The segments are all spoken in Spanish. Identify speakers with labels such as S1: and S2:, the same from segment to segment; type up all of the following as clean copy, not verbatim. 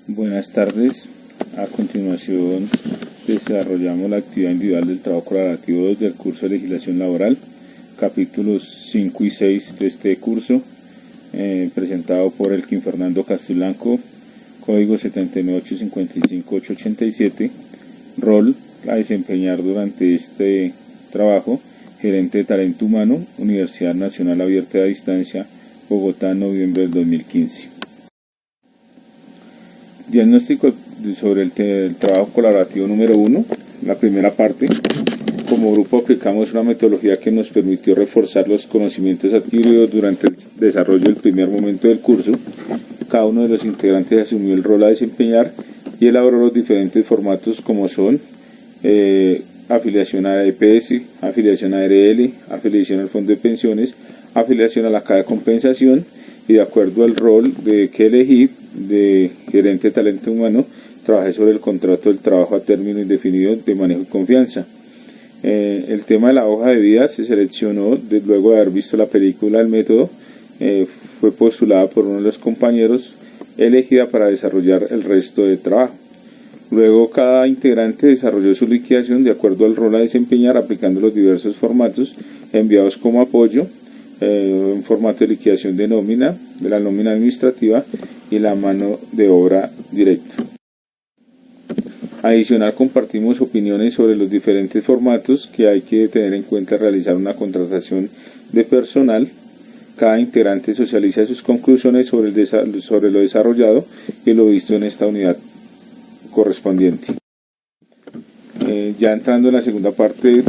S1: Buenas tardes. A continuación desarrollamos la actividad individual del trabajo colaborativo del curso de legislación laboral, capítulos 5 y 6 de este curso, presentado por Elkin Fernando Castiblanco, código 79855-887, rol a desempeñar durante este trabajo, gerente de talento humano, Universidad Nacional Abierta a Distancia, Bogotá, noviembre del 2015. Diagnóstico sobre el trabajo colaborativo número 1, la primera parte. Como grupo aplicamos una metodología que nos permitió reforzar los conocimientos adquiridos durante el desarrollo del primer momento del curso. Cada uno de los integrantes asumió el rol a desempeñar y elaboró los diferentes formatos como son afiliación a EPS, afiliación a ARL, afiliación al fondo de pensiones, afiliación a la caja de compensación, y de acuerdo al rol que elegí de gerente de talento humano, trabajé sobre el contrato del trabajo a término indefinido de manejo y confianza. El tema de la hoja de vida se seleccionó luego de haber visto la película El Método, fue postulada por uno de los compañeros, elegida para desarrollar el resto del trabajo. Luego cada integrante desarrolló su liquidación de acuerdo al rol a desempeñar, aplicando los diversos formatos enviados como apoyo, en formato de liquidación de nómina, de la nómina administrativa y la mano de obra directa. Adicional, compartimos opiniones sobre los diferentes formatos que hay que tener en cuenta al realizar una contratación de personal. Cada integrante socializa sus conclusiones sobre lo desarrollado y lo visto en esta unidad correspondiente. Ya entrando en la segunda parte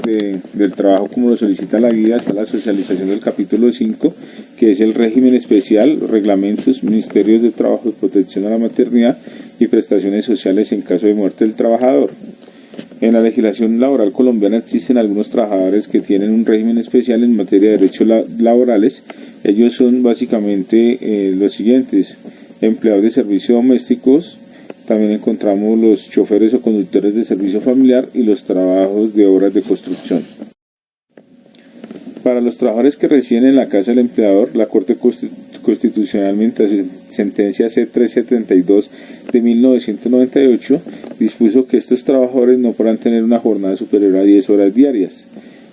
S1: del trabajo, como lo solicita la guía, está la socialización del capítulo 5, que es el régimen especial, reglamentos, ministerios de trabajo, protección a la maternidad y prestaciones sociales en caso de muerte del trabajador. En la legislación laboral colombiana existen algunos trabajadores que tienen un régimen especial en materia de derechos laborales. Ellos son básicamente los siguientes: empleados de servicios domésticos. También encontramos los choferes o conductores de servicio familiar y los trabajos de obras de construcción. Para los trabajadores que residen en la casa del empleador, la Corte Constitucional, mediante sentencia C-372 de 1998, dispuso que estos trabajadores no podrán tener una jornada superior a 10 horas diarias.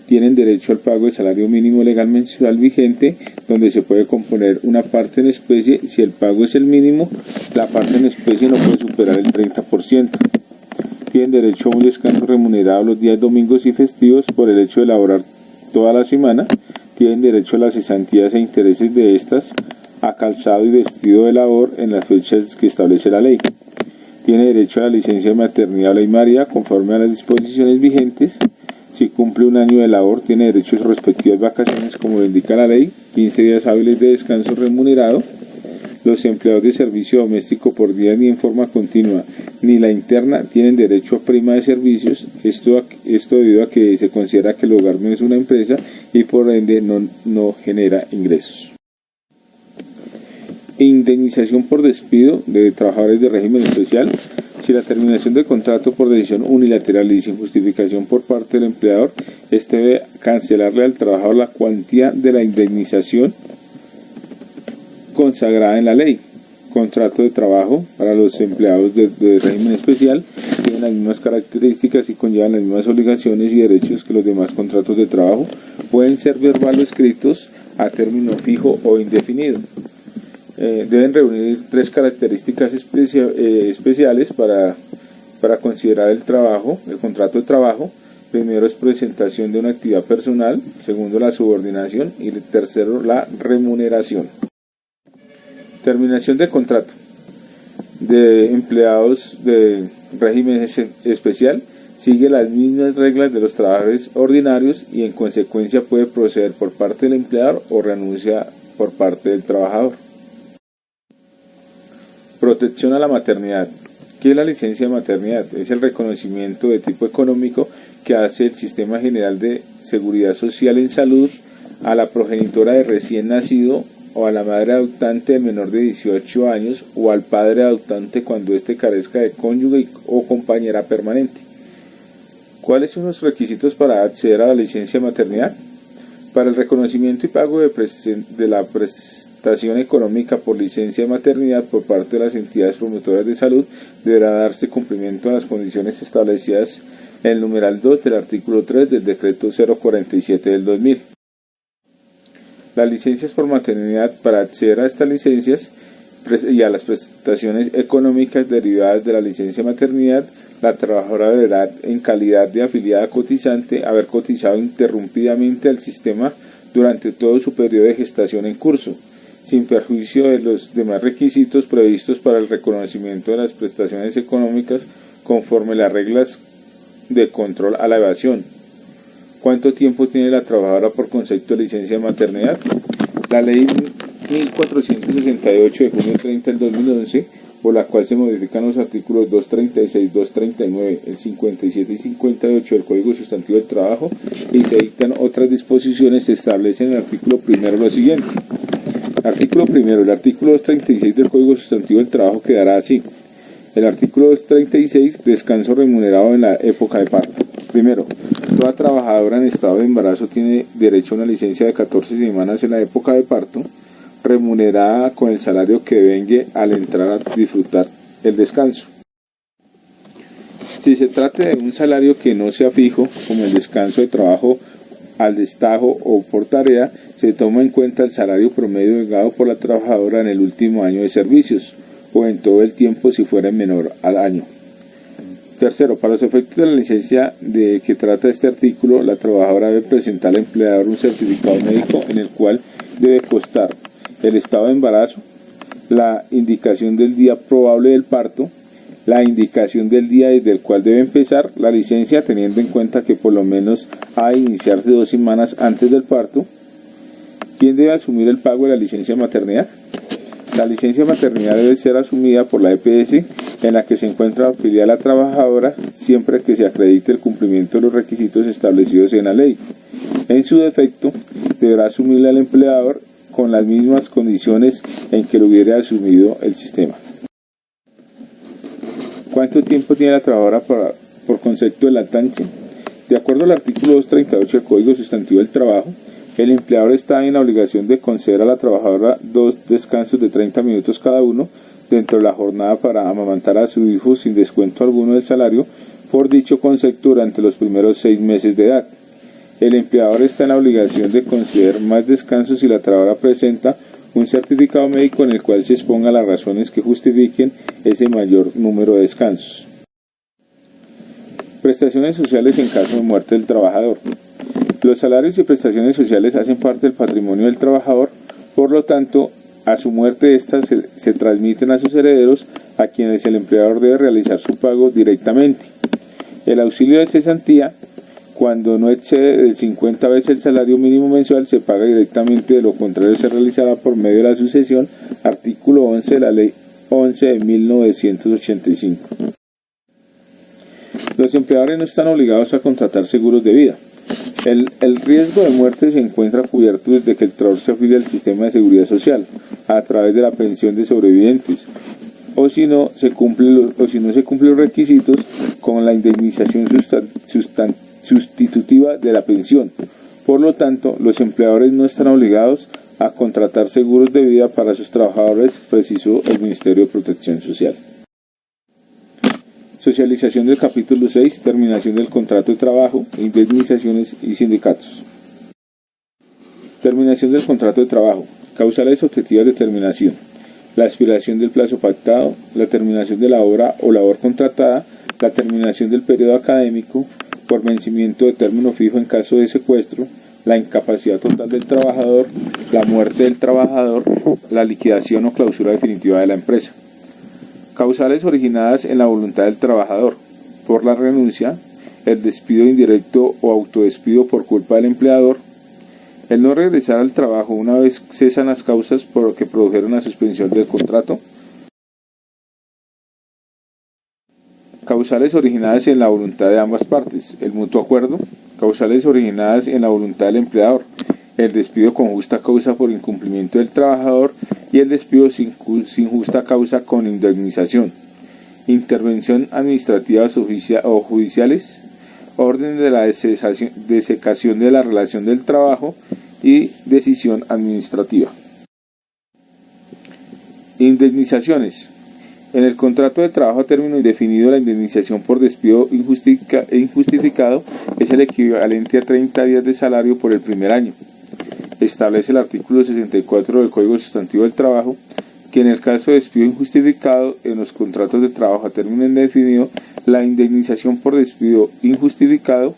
S1: Tienen derecho al pago del salario mínimo legal mensual vigente, donde se puede componer una parte en especie. Si el pago es el mínimo, la parte en especie no puede superar el 30%. Tienen derecho a un descanso remunerado los días domingos y festivos por el hecho de laborar toda la semana. Tienen derecho a las cesantías e intereses de estas, a calzado y vestido de labor en las fechas que establece la ley. Tiene derecho a la licencia de maternidad o primaria conforme a las disposiciones vigentes. Si cumple un año de labor, tiene derecho a sus respectivas vacaciones, como lo indica la ley, 15 días hábiles de descanso remunerado. Los empleados de servicio doméstico por día ni en forma continua, ni la interna, tienen derecho a prima de servicios. Esto debido a que se considera que el hogar no es una empresa y por ende no genera ingresos. Indemnización por despido de trabajadores de régimen especial. Si la terminación del contrato por decisión unilateral y sin justificación por parte del empleador, este debe cancelarle al trabajador la cuantía de la indemnización consagrada en la ley. Contrato de trabajo para los empleados de régimen especial tienen las mismas características y conllevan las mismas obligaciones y derechos que los demás contratos de trabajo. Pueden ser verbal o escritos a término fijo o indefinido. Deben reunir 3 características especiales para considerar el contrato de trabajo. Primero es presentación de una actividad personal, segundo la subordinación y tercero la remuneración. Terminación de contrato de empleados de régimen especial sigue las mismas reglas de los trabajadores ordinarios y en consecuencia puede proceder por parte del empleador o renuncia por parte del trabajador. Protección a la maternidad. ¿Qué es la licencia de maternidad? Es el reconocimiento de tipo económico que hace el Sistema General de Seguridad Social en Salud a la progenitora de recién nacido o a la madre adoptante del menor de 18 años o al padre adoptante cuando éste carezca de cónyuge o compañera permanente. ¿Cuáles son los requisitos para acceder a la licencia de maternidad? Para el reconocimiento y pago de la prestación económica por licencia de maternidad por parte de las entidades promotoras de salud deberá darse cumplimiento a las condiciones establecidas en el numeral 2 del artículo 3 del decreto 047 del 2000. Las licencias por maternidad. Para acceder a estas licencias y a las prestaciones económicas derivadas de la licencia de maternidad, la trabajadora deberá, en calidad de afiliada cotizante, haber cotizado interrumpidamente al sistema durante todo su periodo de gestación en curso, sin perjuicio de los demás requisitos previstos para el reconocimiento de las prestaciones económicas conforme las reglas de control a la evasión. ¿Cuánto tiempo tiene la trabajadora por concepto de licencia de maternidad? La ley 1468 de junio 30 del 2011, por la cual se modifican los artículos 236, 239, el 57 y 58 del Código Sustantivo del Trabajo y se dictan otras disposiciones, se establece en el artículo primero lo siguiente. Artículo primero. El artículo 236 del Código Sustantivo del Trabajo quedará así. El artículo 236. Descanso remunerado en la época de parto. Primero, toda trabajadora en estado de embarazo tiene derecho a una licencia de 14 semanas en la época de parto, remunerada con el salario que vengue al entrar a disfrutar el descanso. Si se trata de un salario que no sea fijo, como el descanso de trabajo al destajo o por tarea, se toma en cuenta el salario promedio vengado por la trabajadora en el último año de servicios, o en todo el tiempo si fuera menor al año. Tercero, para los efectos de la licencia de que trata este artículo, la trabajadora debe presentar al empleador un certificado médico en el cual debe constar el estado de embarazo, la indicación del día probable del parto, la indicación del día desde el cual debe empezar la licencia, teniendo en cuenta que por lo menos ha de iniciarse 2 semanas antes del parto. ¿Quién debe asumir el pago de la licencia de maternidad? La licencia de maternidad debe ser asumida por la EPS en la que se encuentra afiliada la trabajadora, siempre que se acredite el cumplimiento de los requisitos establecidos en la ley. En su defecto, deberá asumirla el empleador con las mismas condiciones en que lo hubiera asumido el sistema. ¿Cuánto tiempo tiene la trabajadora por concepto de lactancia? De acuerdo al artículo 238 del Código Sustantivo del Trabajo, el empleador está en la obligación de conceder a la trabajadora 2 descansos de 30 minutos cada uno dentro de la jornada para amamantar a su hijo sin descuento alguno del salario por dicho concepto durante los primeros 6 meses de edad. El empleador está en la obligación de conceder más descansos si la trabajadora presenta un certificado médico en el cual se exponga las razones que justifiquen ese mayor número de descansos. Prestaciones sociales en caso de muerte del trabajador. Los salarios y prestaciones sociales hacen parte del patrimonio del trabajador, por lo tanto, a su muerte estas se transmiten a sus herederos, a quienes el empleador debe realizar su pago directamente. El auxilio de cesantía, cuando no excede de 50 veces el salario mínimo mensual, se paga directamente, de lo contrario se realizará por medio de la sucesión, artículo 11 de la Ley 11 de 1985. Los empleadores no están obligados a contratar seguros de vida. El riesgo de muerte se encuentra cubierto desde que el trabajador se afilia al sistema de seguridad social a través de la pensión de sobrevivientes, o si no se cumplen los requisitos, con la indemnización sustitutiva de la pensión. Por lo tanto, los empleadores no están obligados a contratar seguros de vida para sus trabajadores, precisó el Ministerio de Protección Social. Socialización del capítulo 6, terminación del contrato de trabajo, indemnizaciones y sindicatos. Terminación del contrato de trabajo, causales objetivas de terminación, la expiración del plazo pactado, la terminación de la obra o labor contratada, la terminación del periodo académico por vencimiento de término fijo en caso de secuestro, la incapacidad total del trabajador, la muerte del trabajador, la liquidación o clausura definitiva de la empresa. Causales originadas en la voluntad del trabajador, por la renuncia, el despido indirecto o autodespido por culpa del empleador, el no regresar al trabajo una vez cesan las causas por que produjeron la suspensión del contrato. Causales originadas en la voluntad de ambas partes, el mutuo acuerdo. Causales originadas en la voluntad del empleador, el despido con justa causa por incumplimiento del trabajador y el despido sin justa causa con indemnización. Intervención administrativas o judiciales, orden de la desecación de la relación del trabajo y decisión administrativa. Indemnizaciones. En el contrato de trabajo a término indefinido, la indemnización por despido injustificado es el equivalente a 30 días de salario por el primer año. Establece el artículo 64 del Código Sustantivo del Trabajo que en el caso de despido injustificado en los contratos de trabajo a término indefinido, la indemnización por despido injustificado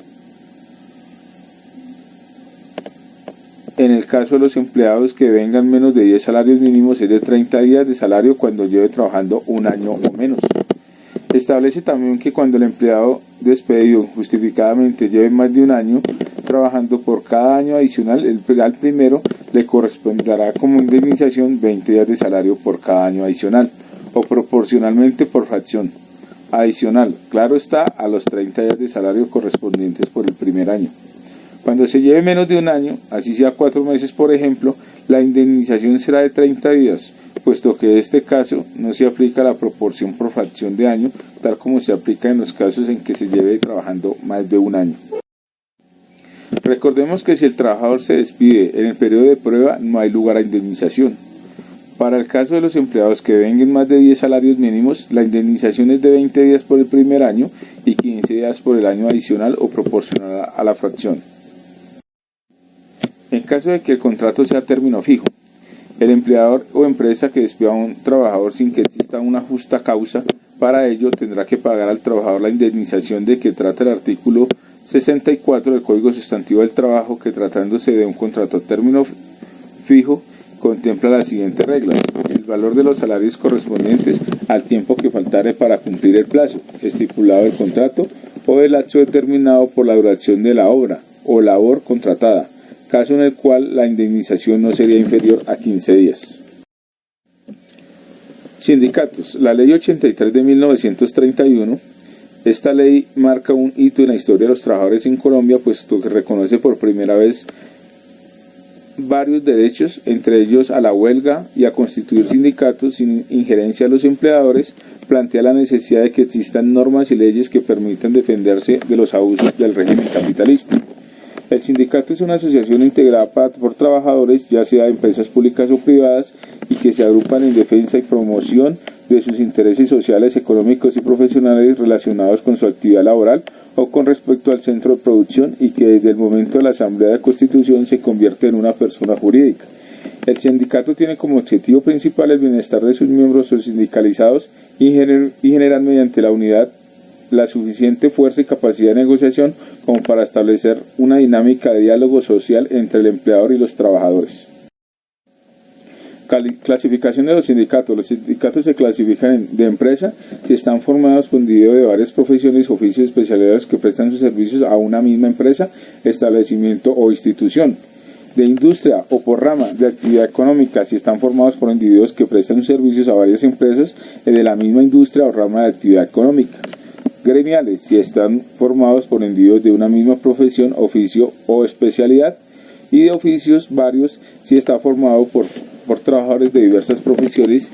S1: en el caso de los empleados que vengan menos de 10 salarios mínimos es de 30 días de salario cuando lleve trabajando un año o menos. Establece también que cuando el empleado despedido injustificadamente lleve más de un año trabajando, por cada año adicional al primero le corresponderá como indemnización 20 días de salario por cada año adicional o proporcionalmente por fracción adicional, claro está, a los 30 días de salario correspondientes por el primer año. Cuando se lleve menos de un año, así sea 4 meses por ejemplo, la indemnización será de 30 días, puesto que en este caso no se aplica la proporción por fracción de año, tal como se aplica en los casos en que se lleve trabajando más de un año. Recordemos que si el trabajador se despide en el periodo de prueba, no hay lugar a indemnización. Para el caso de los empleados que vengan más de 10 salarios mínimos, la indemnización es de 20 días por el primer año y 15 días por el año adicional o proporcional a la fracción. En caso de que el contrato sea a término fijo, el empleador o empresa que despida a un trabajador sin que exista una justa causa para ello tendrá que pagar al trabajador la indemnización de que trata el artículo 64 del Código Sustantivo del Trabajo, que tratándose de un contrato a término fijo contempla las siguientes reglas: el valor de los salarios correspondientes al tiempo que faltare para cumplir el plazo estipulado del contrato o el lapso determinado por la duración de la obra o labor contratada, caso en el cual la indemnización no sería inferior a 15 días. Sindicatos. La Ley 83 de 1931. Esta ley marca un hito en la historia de los trabajadores en Colombia, puesto que reconoce por primera vez varios derechos, entre ellos a la huelga y a constituir sindicatos sin injerencia de los empleadores. Plantea la necesidad de que existan normas y leyes que permitan defenderse de los abusos del régimen capitalista. El sindicato es una asociación integrada por trabajadores, ya sea de empresas públicas o privadas, y que se agrupan en defensa y promoción de sus intereses sociales, económicos y profesionales relacionados con su actividad laboral o con respecto al centro de producción, y que desde el momento de la Asamblea de Constitución se convierte en una persona jurídica. El sindicato tiene como objetivo principal el bienestar de sus miembros o sindicalizados y generar mediante la unidad la suficiente fuerza y capacidad de negociación como para establecer una dinámica de diálogo social entre el empleador y los trabajadores. Clasificación de los sindicatos. Los sindicatos se clasifican de empresa si están formados por individuos de varias profesiones, oficios y especialidades que prestan sus servicios a una misma empresa, establecimiento o institución. De industria o por rama de actividad económica si están formados por individuos que prestan sus servicios a varias empresas de la misma industria o rama de actividad económica. Gremiales si están formados por individuos de una misma profesión, oficio o especialidad, y de oficios varios si está formado por trabajadores de diversas profesiones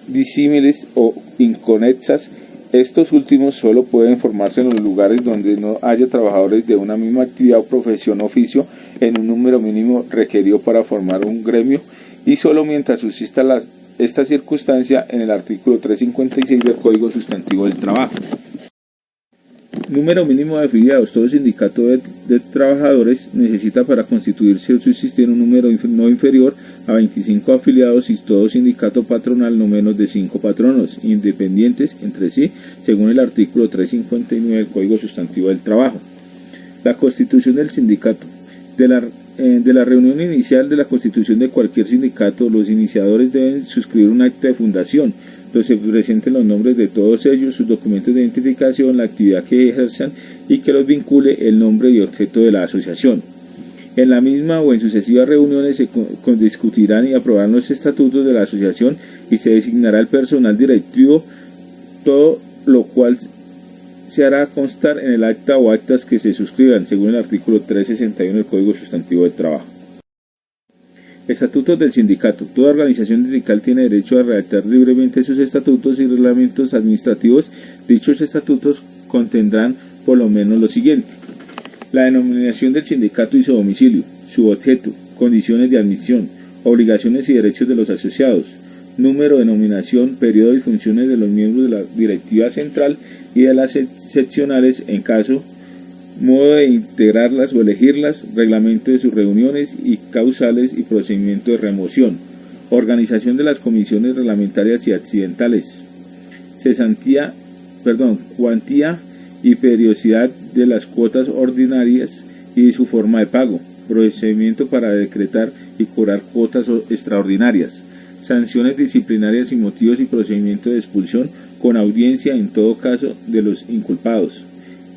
S1: disímiles o inconexas. Estos últimos solo pueden formarse en los lugares donde no haya trabajadores de una misma actividad o profesión o oficio en un número mínimo requerido para formar un gremio, y solo mientras subsista esta circunstancia en el artículo 356 del Código Sustantivo del Trabajo. Número mínimo de afiliados. Todo sindicato de trabajadores necesita para constituirse o subsistir un número no inferior a 25 afiliados, y todo sindicato patronal no menos de 5 patronos independientes entre sí, según el artículo 359 del Código Sustantivo del Trabajo. La constitución del sindicato. De la reunión inicial de la constitución de cualquier sindicato, los iniciadores deben suscribir un acta de fundación, donde se presenten los nombres de todos ellos, sus documentos de identificación, la actividad que ejerzan y que los vincule el nombre y objeto de la asociación. En la misma o en sucesivas reuniones se discutirán y aprobarán los estatutos de la asociación y se designará el personal directivo, todo lo cual se hará constar en el acta o actas que se suscriban, según el artículo 361 del Código Sustantivo del Trabajo. Estatutos del sindicato. Toda organización sindical tiene derecho a redactar libremente sus estatutos y reglamentos administrativos. Dichos estatutos contendrán por lo menos lo siguiente: la denominación del sindicato y su domicilio, su objeto, condiciones de admisión, obligaciones y derechos de los asociados, número, denominación, periodo y funciones de los miembros de la directiva central y de las seccionales en caso, modo de integrarlas o elegirlas, reglamento de sus reuniones y causales y procedimiento de remoción, organización de las comisiones reglamentarias y accidentales, cuantía y periodicidad de las cuotas ordinarias y su forma de pago, procedimiento para decretar y cobrar cuotas extraordinarias, sanciones disciplinarias y motivos y procedimiento de expulsión con audiencia en todo caso de los inculpados,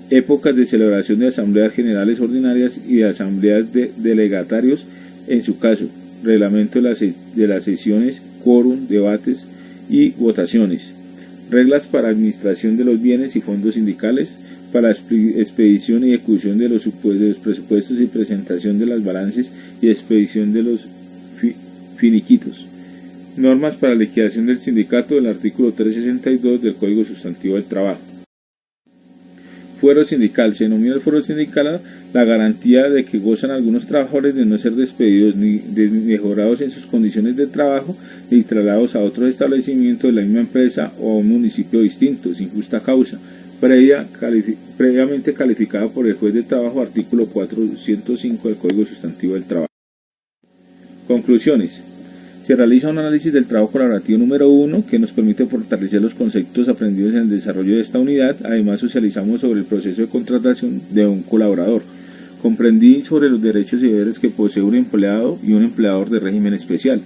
S1: épocas de celebración de asambleas generales ordinarias y de asambleas de delegatarios en su caso, reglamento de las sesiones, quórum, debates y votaciones, reglas para administración de los bienes y fondos sindicales, para expedición y ejecución de los presupuestos y presentación de las balances y expedición de los finiquitos. Normas para liquidación del sindicato del artículo 362 del Código Sustantivo del Trabajo. Fuero sindical. Se denomina el fuero sindical la garantía de que gozan algunos trabajadores de no ser despedidos ni mejorados en sus condiciones de trabajo ni trasladados a otro establecimiento de la misma empresa o a un municipio distinto, sin justa causa, previamente calificada por el juez de trabajo, artículo 405 del Código Sustantivo del Trabajo. Conclusiones. Se realiza un análisis del trabajo colaborativo número 1 que nos permite fortalecer los conceptos aprendidos en el desarrollo de esta unidad. Además, socializamos sobre el proceso de contratación de un colaborador. Comprendí sobre los derechos y deberes que posee un empleado y un empleador de régimen especial.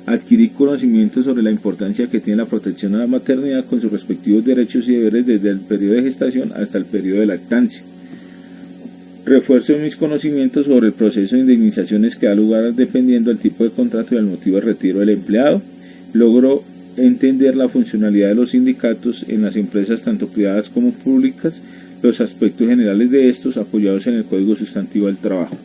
S1: Adquirí conocimientos sobre la importancia que tiene la protección a la maternidad con sus respectivos derechos y deberes desde el periodo de gestación hasta el periodo de lactancia. Refuerzo mis conocimientos sobre el proceso de indemnizaciones que da lugar dependiendo del tipo de contrato y el motivo de retiro del empleado. Logro entender la funcionalidad de los sindicatos en las empresas tanto privadas como públicas, los aspectos generales de estos apoyados en el Código Sustantivo del Trabajo.